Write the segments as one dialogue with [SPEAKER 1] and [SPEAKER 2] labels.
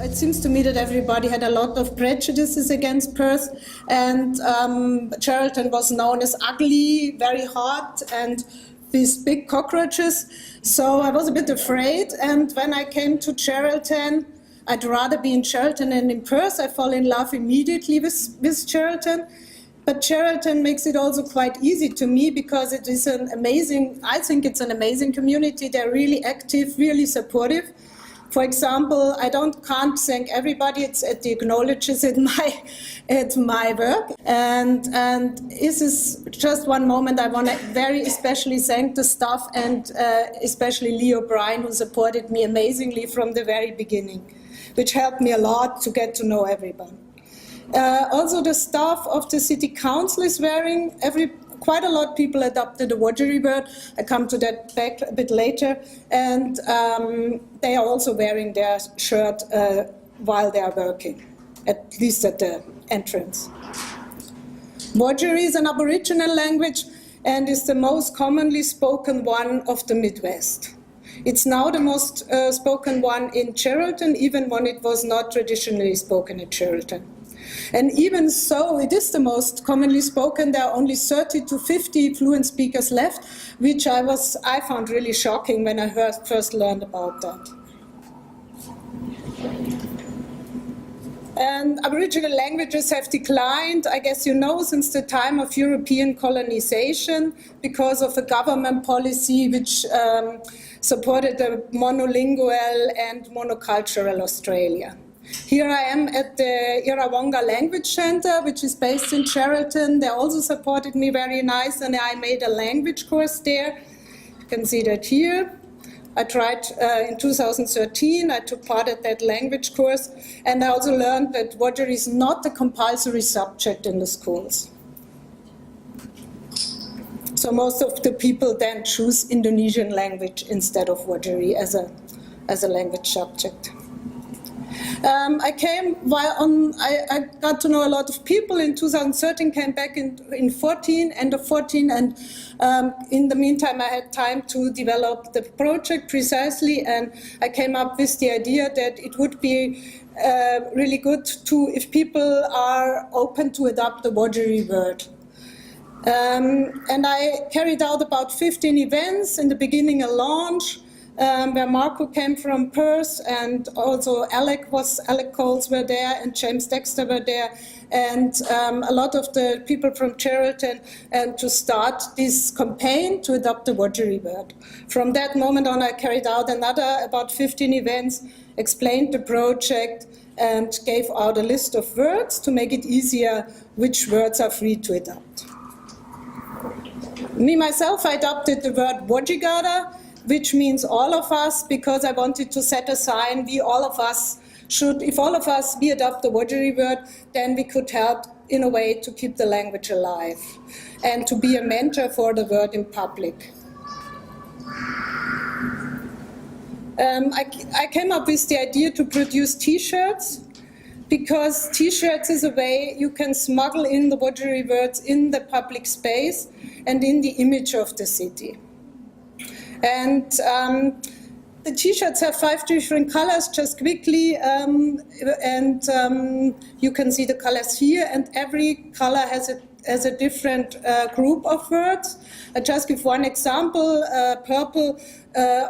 [SPEAKER 1] it seems to me that everybody had a lot of prejudices against Perth, and Geraldton was known as ugly, very hot, and these big cockroaches. So I was a bit afraid, and when I came to Geraldton, I'd rather be in Geraldton than in Perth. I fall in love immediately with Geraldton. But Geraldton makes it also quite easy to me because it is an amazing, I think it's an amazing community. They're really active, really supportive. For example, can't thank everybody. It acknowledges it my work. And this is just one moment I want to very especially thank the staff and especially Leo Bryan, who supported me amazingly from the very beginning, which helped me a lot to get to know everyone. Also, the staff of the city council is wearing, quite a lot of people adopted the Wajarri word. I come to that back a bit later. And they are also wearing their shirt while they are working, at least at the entrance. Wajarri is an Aboriginal language and is the most commonly spoken one of the Midwest. It's now the most spoken one in Geraldton, even when it was not traditionally spoken in Geraldton. And even so, it is the most commonly spoken. There are only 30 to 50 fluent speakers left, which I found really shocking when I first learned about that. And Aboriginal languages have declined, I guess you know, since the time of European colonization because of a government policy which supported a monolingual and monocultural Australia. Here I am at the Yarrawonga Language Centre, which is based in Geraldton. They also supported me very nice, and I made a language course there. You can see that here. I tried in 2013, I took part at that language course, and I also learned that Wajarri is not a compulsory subject in the schools. So most of the people then choose Indonesian language instead of Wajarri as a language subject. I got to know a lot of people in 2013, came back in end of 14, and in the meantime I had time to develop the project precisely, and I came up with the idea that it would be really good if people are open to adopt the Wajarri word. And I carried out about 15 events, in the beginning a launch, where Marco came from Perth, and also Alec Coles were there, and James Dexter were there, and a lot of the people from Geraldton, and to start this campaign to adopt the Wajarri word. From that moment on, I carried out another about 15 events, explained the project, and gave out a list of words to make it easier which words are free to adopt. Me, myself, I adopted the word Wajigada, which means all of us, because I wanted to set a sign, if all of us we adopt the Wajarri word, then we could help in a way to keep the language alive and to be a mentor for the word in public. I came up with the idea to produce T-shirts, because T-shirts is a way you can smuggle in the Wajarri words in the public space and in the image of the city. And the T-shirts have 5 different colors, just quickly, you can see the colors here, and every color has a different group of words. I just give one example, purple,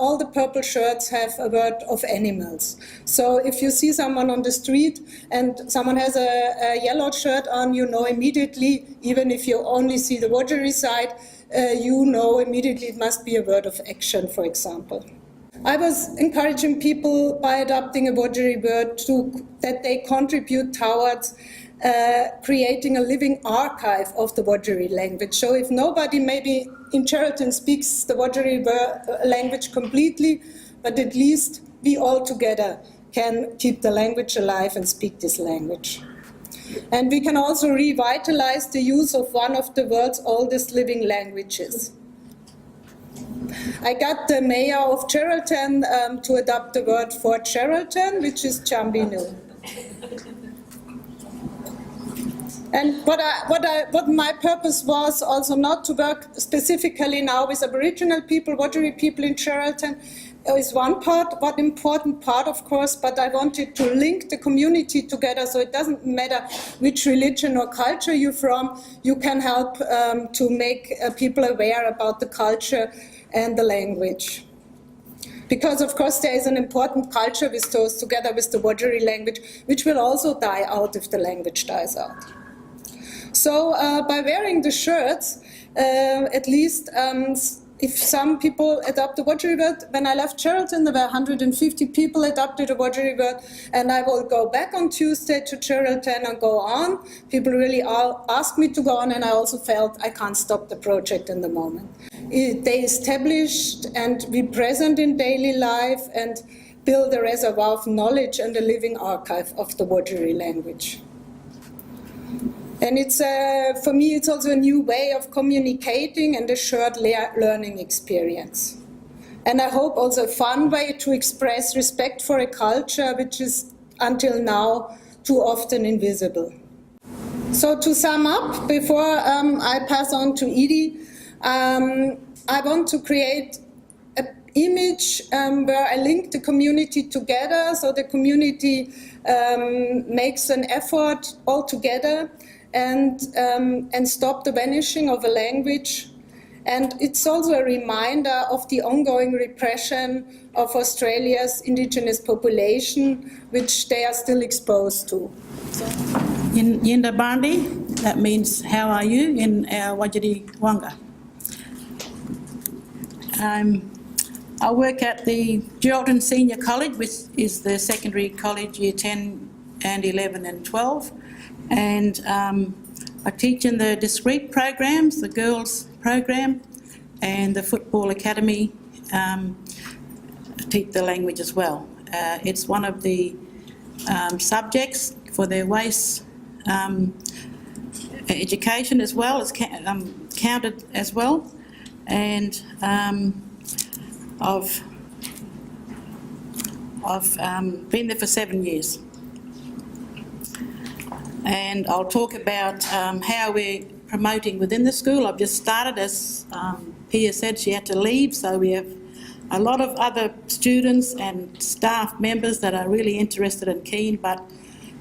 [SPEAKER 1] all the purple shirts have a word of animals. So if you see someone on the street and someone has a yellow shirt on, you know immediately, even if you only see the Wajarri side, you know immediately it must be a word of action, for example. I was encouraging people by adopting a Wajarri word that they contribute towards creating a living archive of the Wajarri language. So if nobody maybe in Geraldton speaks the Wajarri language completely, but at least we all together can keep the language alive and speak this language. And we can also revitalize the use of one of the world's oldest living languages. I got the mayor of Geraldton to adopt the word for Geraldton, which is Jambinu. And what my purpose was also not to work specifically now with Aboriginal people, Wajarri people in Geraldton, is one important part, of course, but I wanted to link the community together, so it doesn't matter which religion or culture you're from, you can help to make people aware about the culture and the language. Because, of course, there is an important culture with those, together with the Wajarri language, which will also die out if the language dies out. So by wearing the shirts, at least if some people adopt the Wajarri word, when I left Geraldton, there were 150 people adopted a Wajarri word, and I will go back on Tuesday to Geraldton and go on. People really asked me to go on, and I also felt I can't stop the project in the moment. They established and be present in daily life and build a reservoir of knowledge and a living archive of the Wajarri language. And it's, for me, it's also a new way of communicating and a shared learning experience. And I hope also a fun way to express respect for a culture which is, until now, too often invisible. So to sum up, before I pass on to Edie, I want to create an image where I link the community together, so the community makes an effort all together and stop the vanishing of a language. And it's also a reminder of the ongoing repression of Australia's Indigenous population, which they are still exposed to.
[SPEAKER 2] Yinda Bandi, that means how are you in our Wajarri Wanga. I work at the Geraldton Senior College, which is the secondary college, year 10 and 11 and 12. And I teach in the discrete programs, the girls program and the football academy. I teach the language as well. It's one of the subjects for their WACE education as well. It's counted as well. And I've been there for 7 years. And I'll talk about how we're promoting within the school. I've just started, as Pia said, she had to leave, so we have a lot of other students and staff members that are really interested and keen, but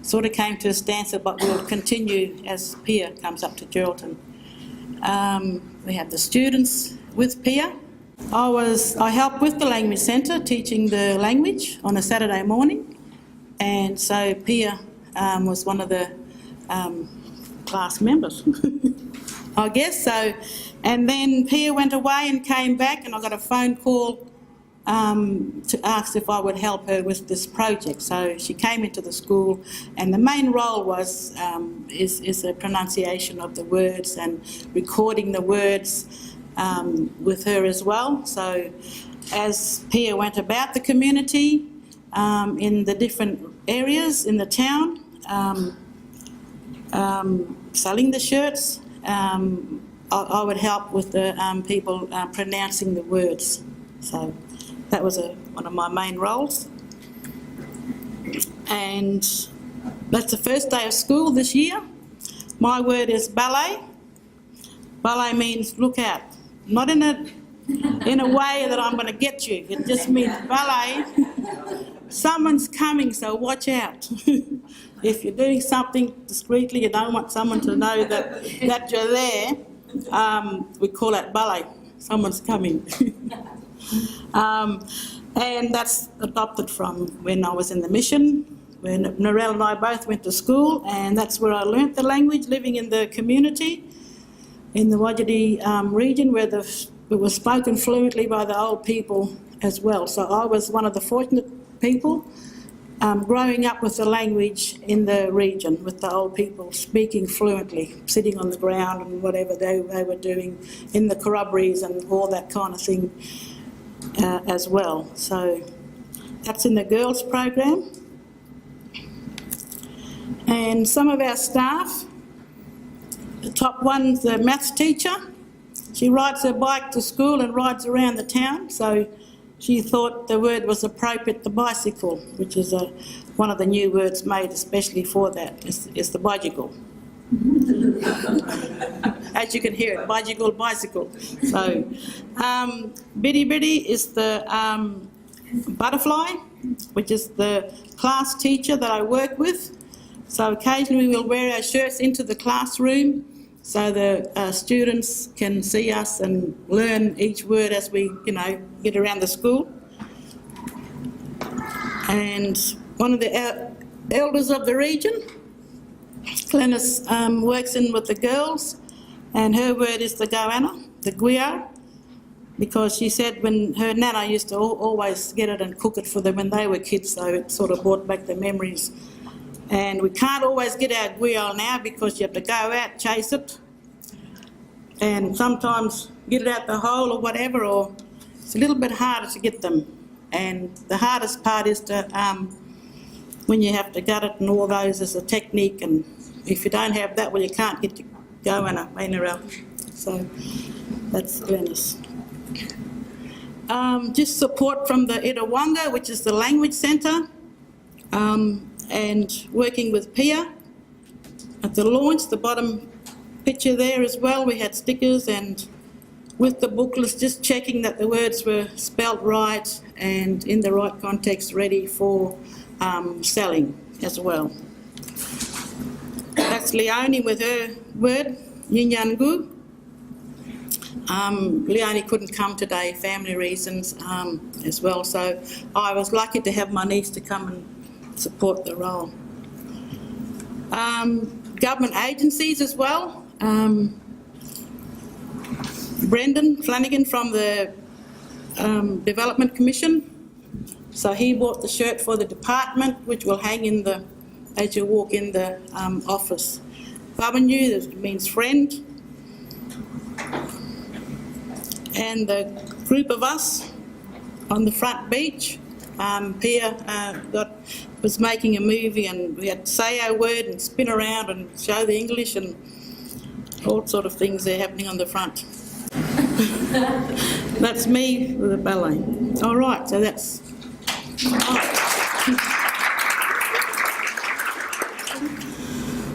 [SPEAKER 2] sort of came to a standstill, but we'll continue as Pia comes up to Geraldton. We have the students with Pia. I helped with the language centre, teaching the language on a Saturday morning, and so Pia was one of the class members, I guess so. And then Pia went away and came back, and I got a phone call to ask if I would help her with this project. So she came into the school, and the main role was is the pronunciation of the words and recording the words with her as well. So as Pia went about the community in the different areas in the town, selling the shirts, I would help with the people pronouncing the words. So that was one of my main roles. And that's the first day of school this year. My word is ballet. Ballet means look out. Not in a way that I'm going to get you. It just means ballet. Someone's coming, so watch out. If you're doing something discreetly, you don't want someone to know that you're there, we call that ballet. Someone's coming. And that's adopted from when I was in the mission, when Narelle and I both went to school, and that's where I learnt the language, living in the community, in the Wajarri region, where it was spoken fluently by the old people as well. So I was one of the fortunate people growing up with the language in the region, with the old people speaking fluently, sitting on the ground and whatever they were doing in the corroborees and all that kind of thing as well. So that's in the girls program. And some of our staff, the top one's the maths teacher. She rides her bike to school and rides around the town, so she thought the word was appropriate, the bicycle, which is one of the new words made especially for that, is the bicycle. As you can hear it, bicycle. So, Biddy Biddy is the Butterfly, which is the class teacher that I work with. So occasionally we'll wear our shirts into the classroom so the students can see us and learn each word as we, get around the school. And one of the elders of the region, Glenys, works in with the girls, and her word is the goanna, the guia, because she said when her nana used to always get it and cook it for them when they were kids, so it sort of brought back the memories. And we can't always get our guial now because you have to go out, chase it, and sometimes get it out the hole or whatever, or it's a little bit harder to get them. And the hardest part is to, when you have to gut it and all those, is a technique, and if you don't have that, well, you can't get your goanna mineral. So that's Glenys. Just support from the Itawanga, which is the language centre, and working with Pia at the launch, the bottom picture there as well, we had stickers, and with the booklets just checking that the words were spelt right and in the right context, ready for selling as well. That's Leonie with her word, Yinyangu. Leonie couldn't come today, family reasons as well, so I was lucky to have my niece to come and support the role. Government agencies as well. Brendan Flanagan from the Development Commission, so he bought the shirt for the department, which will hang in the, as you walk in the office. Babanu, that means friend. And the group of us on the front beach, Pia was making a movie, and we had to say our word and spin around and show the English and all sort of things there happening on the front. That's me with the ballet. All right, so that's...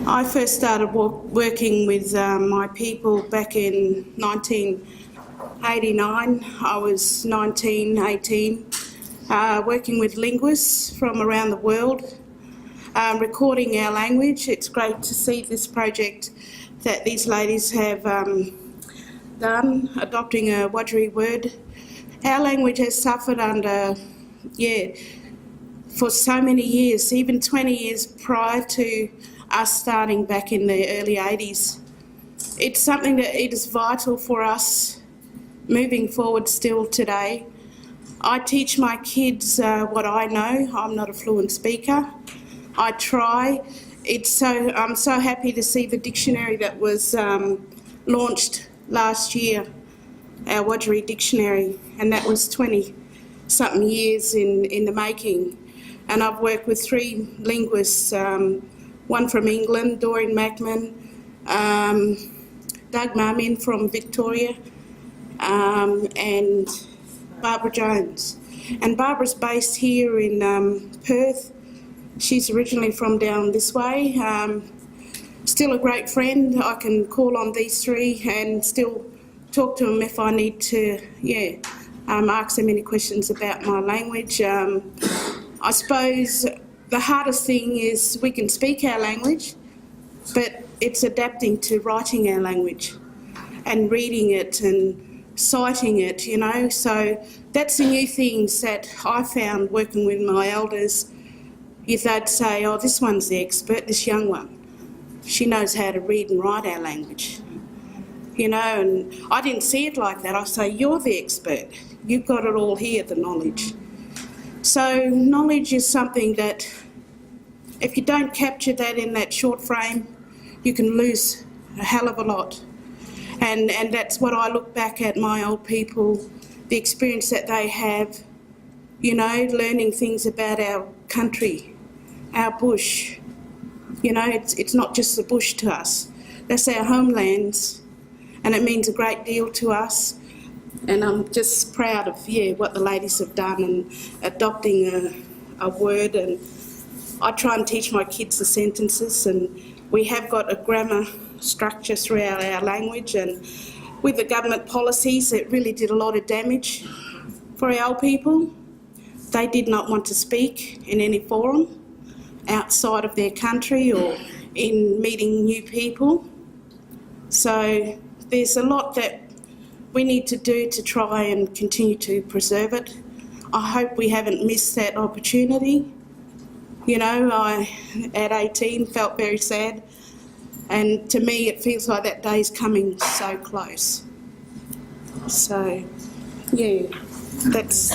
[SPEAKER 3] I first started working with my people back in 1989. I was 19, 18, working with linguists from around the world, recording our language. It's great to see this project that these ladies have done, adopting a Wajarri word. Our language has suffered under, for so many years, even 20 years prior to us starting back in the early 80s. It's something that it is vital for us moving forward still today. I teach my kids what I know. I'm not a fluent speaker. I try. I'm so happy to see the dictionary that was launched last year, our Wajarri dictionary, and that was 20-something years in the making. And I've worked with 3 linguists, one from England, Doreen Macman, Doug Marmin from Victoria, and Barbara Jones. And Barbara's based here in Perth. She's originally from down this way. Still a great friend. I can call on these 3 and still talk to them if I need to, ask them any questions about my language. I suppose the hardest thing is we can speak our language, but it's adapting to writing our language and reading it and citing it, So that's the new things that I found working with my elders. If they'd say, oh, this one's the expert, this young one. She knows how to read and write our language, and I didn't see it like that. I say, you're the expert. You've got it all here, the knowledge. So knowledge is something that if you don't capture that in that short frame, you can lose a hell of a lot. And that's what I look back at my old people, the experience that they have, learning things about our country, our bush. It's not just the bush to us. That's our homelands, and it means a great deal to us. And I'm just proud of, what the ladies have done and adopting a word. And I try and teach my kids the sentences, and we have got a grammar structure throughout our language. And with the government policies, it really did a lot of damage for our people. they did not want to speak in any forum outside of their country or in meeting new people. So there's a lot that we need to do to try and continue to preserve it. I hope we haven't missed that opportunity. You know, I, at 18, felt very sad, and to me it feels like that day's coming so close. So, yeah, that's...